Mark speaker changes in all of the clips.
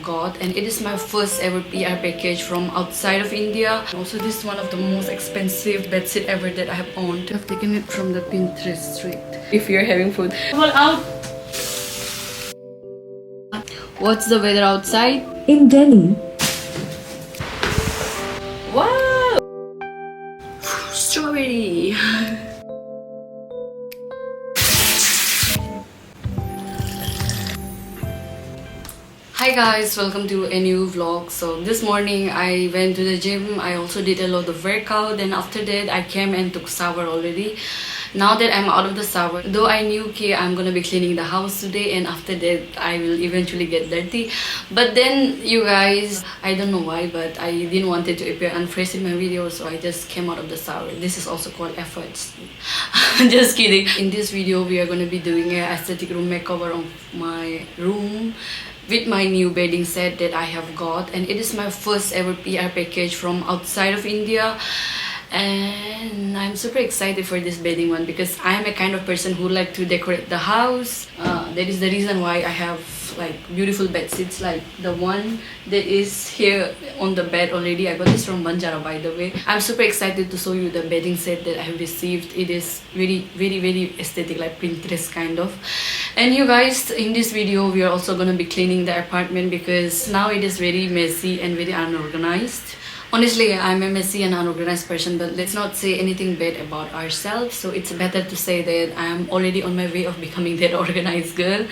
Speaker 1: got, and it is my first ever PR package from outside of India. Also, this is one of the most expensive bedsheet ever that I have owned. I've taken it from the Pinterest street. If you're having food, well, out. What's the weather outside?
Speaker 2: In Delhi,
Speaker 1: Wow! Strawberry! Hi guys, welcome to a new vlog. So this morning I went to the gym. I also did a lot of workout, and after that I came and took shower already. Now that I'm out of the shower, though I knew I'm gonna be cleaning the house today, and after that I will eventually get dirty. But then you guys, I don't know why, but I didn't want it to appear unfresh in my video, so I just came out of the shower. This is also called efforts. Just kidding. In this video we are gonna be doing an aesthetic room makeover of my room with my new bedding set that I have got, and it is my first ever PR package from outside of India. And I'm super excited for this bedding one because I'm a kind of person who like to decorate the house. That is the reason why I have like beautiful bed sheets like the one that is here on the bed already. I got this from Banjara, by the way. I'm super excited to show you the bedding set that I have received. It is very aesthetic, like Pinterest kind of. And you guys, in this video we are also gonna be cleaning the apartment because now it is very messy and very unorganized. Honestly, I'm a messy and unorganized person, but let's not say anything bad about ourselves. So it's better to say that I'm already on my way of becoming that organized girl.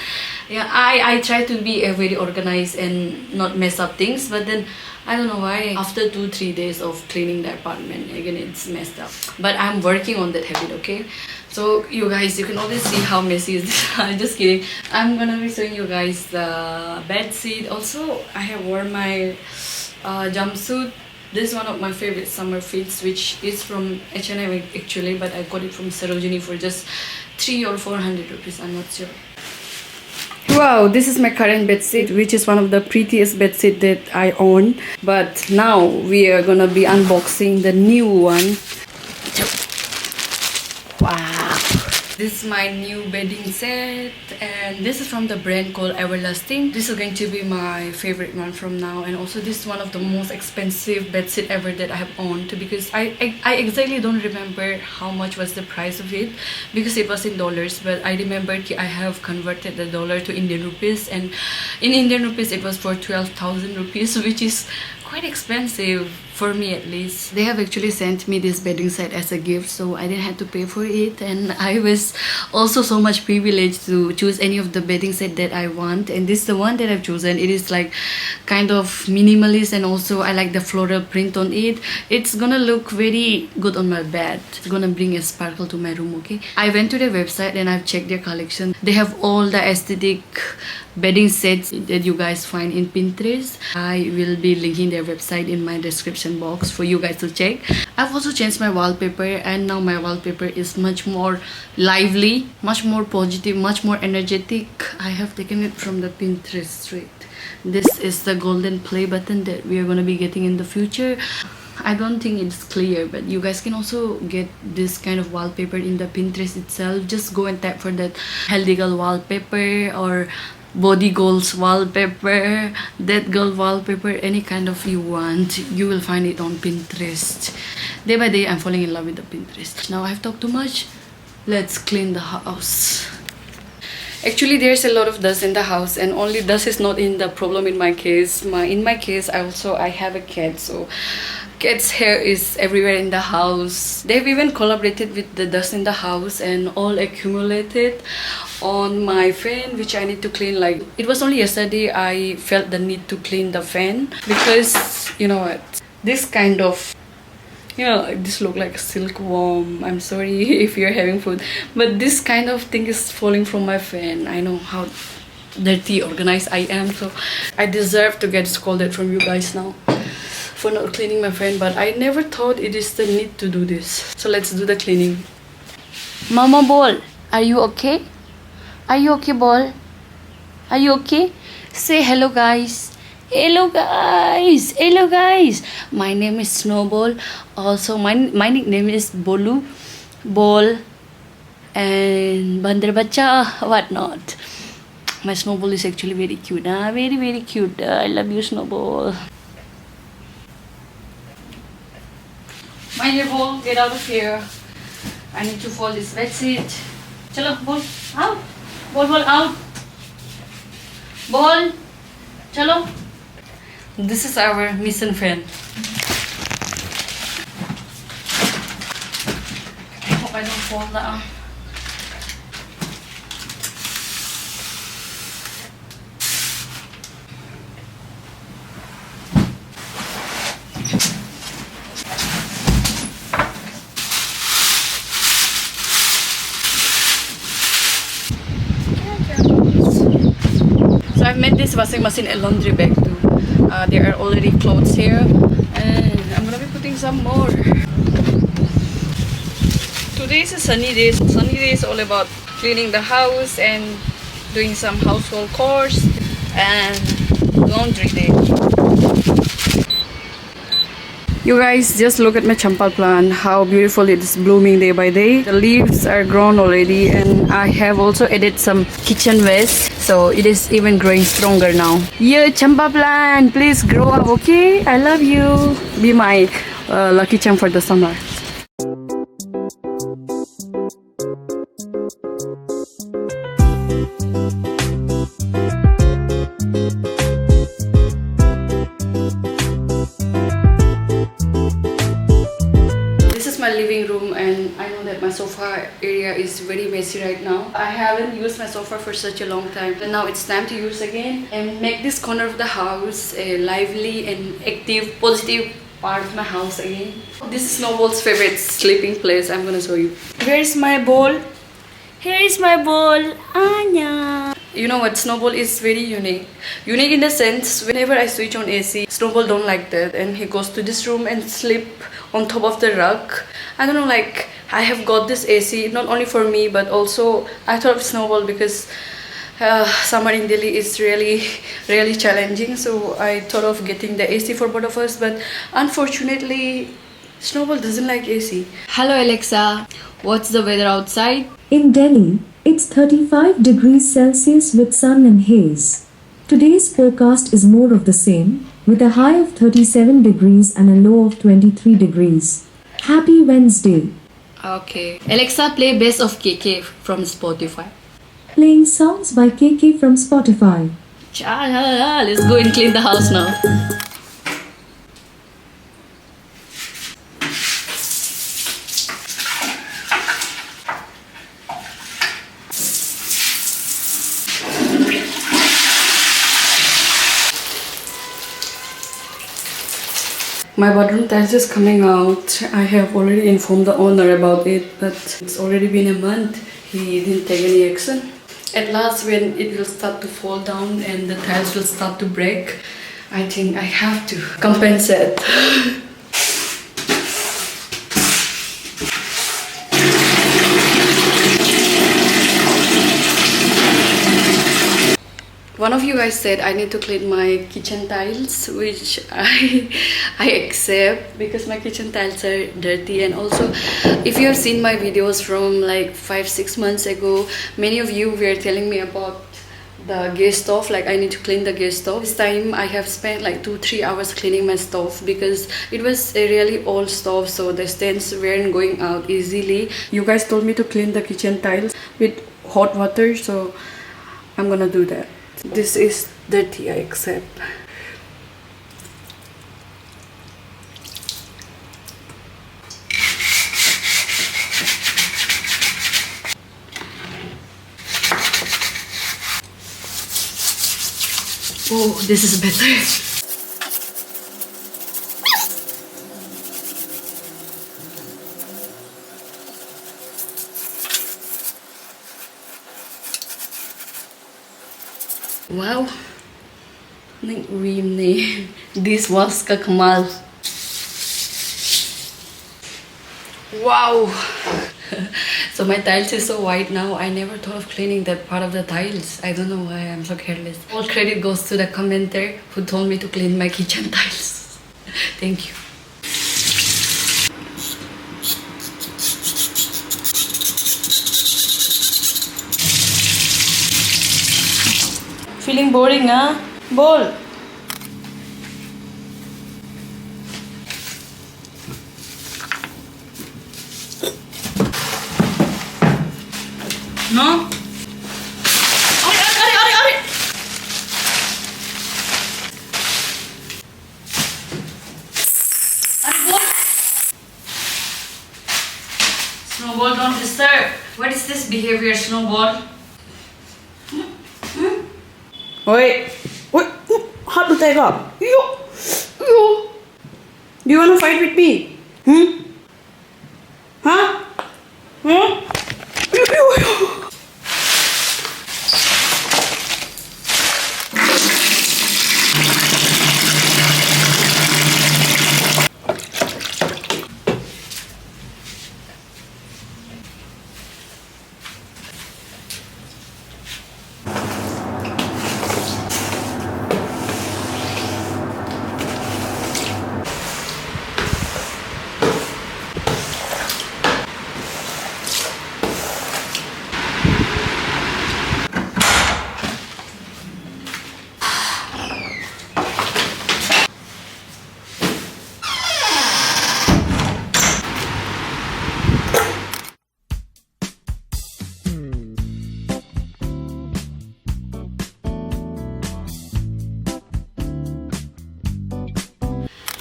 Speaker 1: Yeah, I try to be a very organized and not mess up things, but then I don't know why. After 2-3 days of cleaning the apartment, again it's messed up. But I'm working on that habit, okay? So you guys, you can always see how messy is this. I'm just kidding. I'm gonna be showing you guys the bed sheet. Also, I have worn my jumpsuit. This is one of my favorite summer fits, which is from H&M actually, but I got it from Sarojini for just 300 or 400 rupees, I'm not sure. Wow, this is my current bedsheet, which is one of the prettiest bedsheet that I own. But now we are gonna be unboxing the new one. Wow. This is my new bedding set, and this is from the brand called Everlasting. This is going to be my favorite one from now, and also this is one of the most expensive bedsheet ever that I have owned because I exactly don't remember how much was the price of it because it was in dollars, but I remember I have converted the dollar to Indian rupees, and in Indian rupees it was for 12,000 rupees, which is quite expensive for me at least. They have actually sent me this bedding set as a gift, so I didn't have to pay for it, and I was also so much privileged to choose any of the bedding set that I want, and this is the one that I've chosen. It is like kind of minimalist, and also I like the floral print on it. It's gonna look very good on my bed. It's gonna bring a sparkle to my room, okay? I went to their website and I've checked their collection. They have all the aesthetic bedding sets that you guys find in Pinterest. I will be linking their website in my description box for you guys to check. I've also changed my wallpaper, and now my wallpaper is much more lively, much more positive, much more energetic. I have taken it from the Pinterest street. This is the golden play button that we are going to be getting in the future. I don't think it's clear, but you guys can also get this kind of wallpaper in the Pinterest itself. Just go and tap for that healthy girl wallpaper or body goals wallpaper, that girl wallpaper, any kind of you want, you will find it on Pinterest. Day by day I'm falling in love with the Pinterest. Now I've talked too much, let's clean the house. Actually, there's a lot of dust in the house, and only dust is not in the problem in my case. In my case, I have a cat, so cat's hair is everywhere in the house. They've even collaborated with the dust in the house and all accumulated on my fan, which I need to clean. Like, it was only yesterday I felt the need to clean the fan because, you know what, this kind of, you know, this look like a silkworm. I'm sorry if you're having food, but this kind of thing is falling from my fan. I know how dirty organized I am, so I deserve to get scolded from you guys now for not cleaning my fan, but I never thought it is the need to do this. So let's do the cleaning. Mama Ball, are you okay? Are you okay, Ball? Are you okay? Say hello, guys. Hello guys, hello guys. My name is Snowball. Also my nickname is Bolu, Ball, and Bandar Bacha, whatnot. My Snowball is actually very cute. Very, very cute. I love you, Snowball. My dear ball, get out of here. I need to fold this bedsheet. Chalo, ball, out. Ball, out. Ball, chalo. This is our mission friend. I hope I don't fall down. So I've made this washing machine a laundry bag too. There are already clothes here, and I'm gonna be putting some more. Today is a sunny day. Sunny day is all about cleaning the house and doing some household chores, and laundry day. You guys, just look at my champal plant, how beautiful it is blooming day by day. The leaves are grown already, and I have also added some kitchen waste, so it is even growing stronger now. Yeah, champa plant, please grow up, okay? I love you. Be my lucky charm for the summer. My living room, and I know that my sofa area is very messy right now. I haven't used my sofa for such a long time, and now it's time to use again and make this corner of the house a lively and active, positive part of my house again. This is Snowball's favorite sleeping place. I'm gonna show you. Where is my ball? Here is my ball, Anya. You know what, Snowball is very unique. Unique in the sense, whenever I switch on AC, Snowball don't like that, and he goes to this room and sleep on top of the rug. I don't know, like, I have got this AC not only for me, but also I thought of Snowball because summer in Delhi is really challenging, so I thought of getting the AC for both of us, but unfortunately Snowball doesn't like AC. Hello Alexa, what's the weather outside?
Speaker 2: In Delhi, it's 35 degrees Celsius with sun and haze. Today's forecast is more of the same, with a high of 37 degrees and a low of 23 degrees. Happy Wednesday.
Speaker 1: Okay. Alexa, play Best of KK from Spotify.
Speaker 2: Playing songs by KK from Spotify.
Speaker 1: Let's go and clean the house now. My bathroom tiles is coming out. I have already informed the owner about it, but it's already been a month. He didn't take any action. At last, when it will start to fall down and the tiles will start to break, I think I have to compensate. One of you guys said I need to clean my kitchen tiles, which I accept because my kitchen tiles are dirty. And also, if you have seen my videos from like 5-6 months ago, many of you were telling me about the gas stove, like I need to clean the gas stove. This time I have spent like 2-3 hours cleaning my stove because it was a really old stove, so the stains weren't going out easily. You guys told me to clean the kitchen tiles with hot water, so I'm gonna do that. This is dirty, I accept. Oh, this is better. Wow, this was kakamal. Wow. So my tiles is so white now. I never thought of cleaning that part of the tiles. I don't know why I'm so careless. All credit goes to the commenter who told me to clean my kitchen tiles. Thank you. Feeling boring, huh? Ball. No? Ari. Ball. Snowball, don't disturb. What is this behavior, Snowball? Wait. How to take up? Yo. Do you want to fight with me? Huh?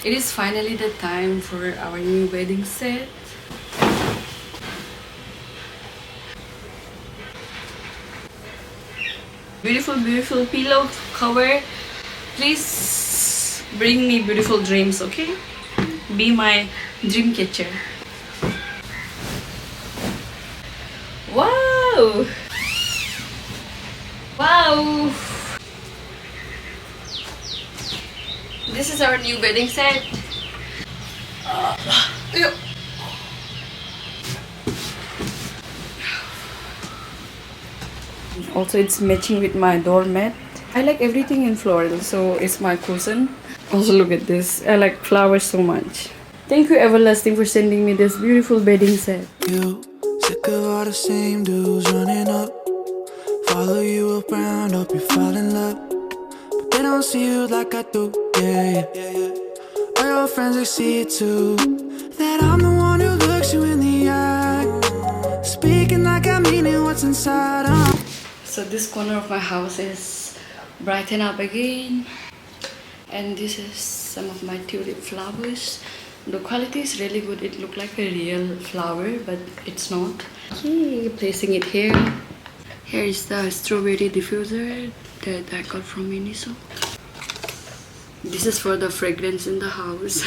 Speaker 1: It is finally the time for our new wedding set. Beautiful pillow cover. Please bring me beautiful dreams, okay? Be my dream catcher. Wow! Wow! This is our new bedding set. Also, it's matching with my doormat. I like everything in floral, so it's my cushion. Also, look at this. I like flowers so much. Thank you, Everlasting, for sending me this beautiful bedding set.
Speaker 3: You sick of all the same dudes running up, follow you around, hope you fall in love, but they don't see you like I do. Yeah. All your friends, they see it too, that I'm the one who looks you in the eye, speaking like I mean it, what's inside.
Speaker 1: So this corner of my house is brighten up again, and this is some of my tulip flowers. The quality is really good. It looked like a real flower, but it's not. Okay, placing it here. Here is the strawberry diffuser that I got from Miniso. This is for the fragrance in the house.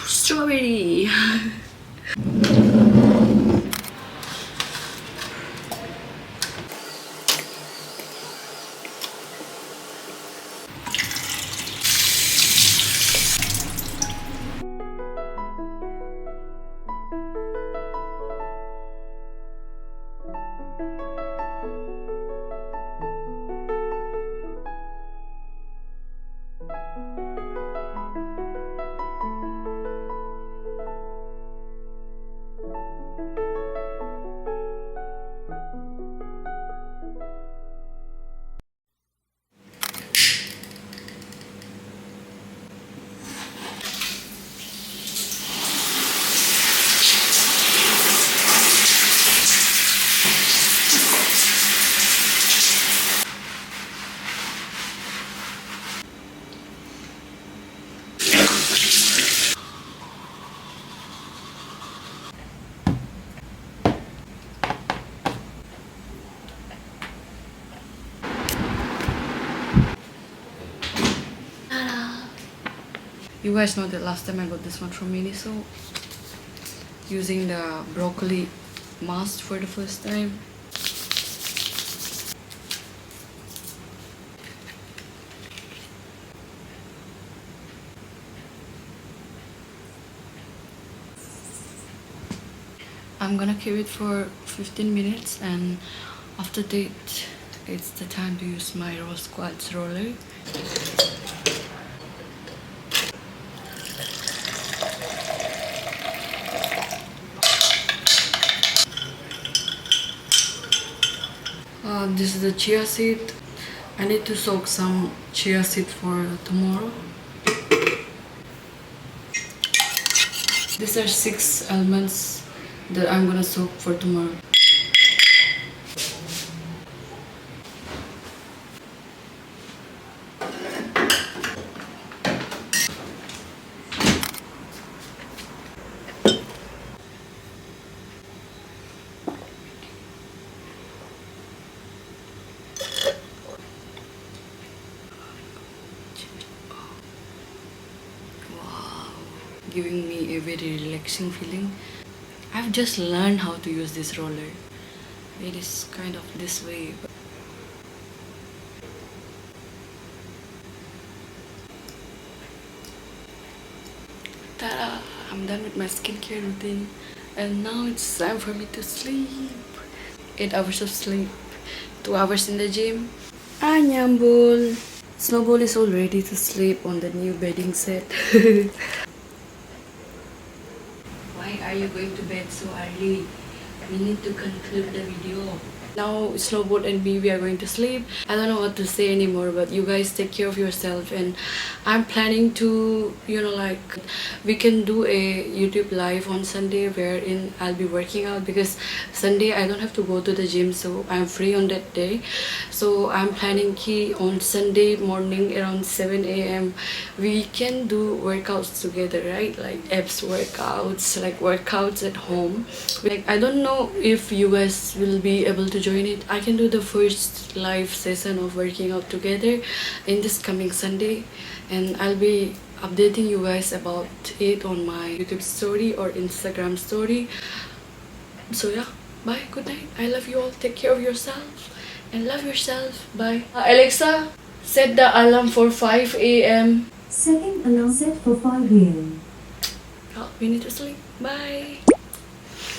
Speaker 1: Strawberry. You guys know that last time I got this one from Miniso, using the broccoli mask for the first time. I'm gonna keep it for 15 minutes, and after that it's the time to use my rose quartz roller. This is the chia seed. I need to soak some chia seed for tomorrow. These are 6 almonds that I'm gonna soak for tomorrow. Giving me a very relaxing feeling. I've just learned how to use this roller. It is kind of this way. Ta-da! I'm done with my skincare routine, and now it's time for me to sleep. 8 hours of sleep, 2 hours in the gym. Nyambul! Snowball is all ready to sleep on the new bedding set. Why are you going to bed so early? We need to conclude the video. Now Snowball and me, we are going to sleep. I don't know what to say anymore, but you guys take care of yourself, and I'm planning to, we can do a YouTube live on Sunday wherein I'll be working out, because Sunday I don't have to go to the gym, so I'm free on that day. So I'm planning on Sunday morning around 7 a.m. we can do workouts together, right? Like abs workouts, like workouts at home. I don't know if you guys will be able to join it. I can do the first live session of working out together in this coming Sunday, and I'll be updating you guys about it on my YouTube story or Instagram story. So yeah, bye, good night. I love you all. Take care of yourself and love yourself. Bye. Alexa, set the alarm for 5 a.m.
Speaker 2: Second alarm set for 5 a.m.
Speaker 1: We need to sleep. Bye.